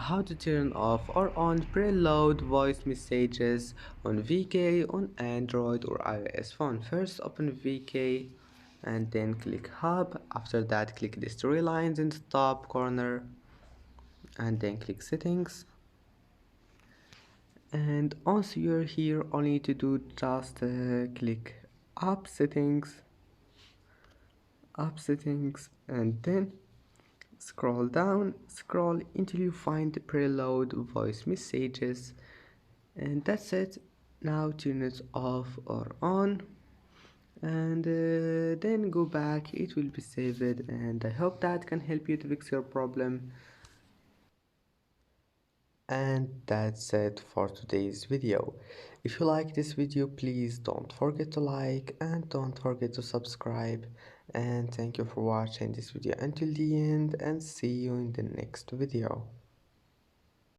how to turn off or on preload voice messages on VK on Android or iOS phone. First open VK and then click hub. After that click these three lines in the top corner and then click settings. And once you're here, all you need to do just click up settings, and then scroll down, scroll until you find the preload voice messages, and that's it. Now turn it off or on, and then go back. It will be saved, and I hope that can help you to fix your problem. And that's it for today's video. If you like this video, please don't forget to like and don't forget to subscribe. And thank you for watching this video until the end, and see you in the next video.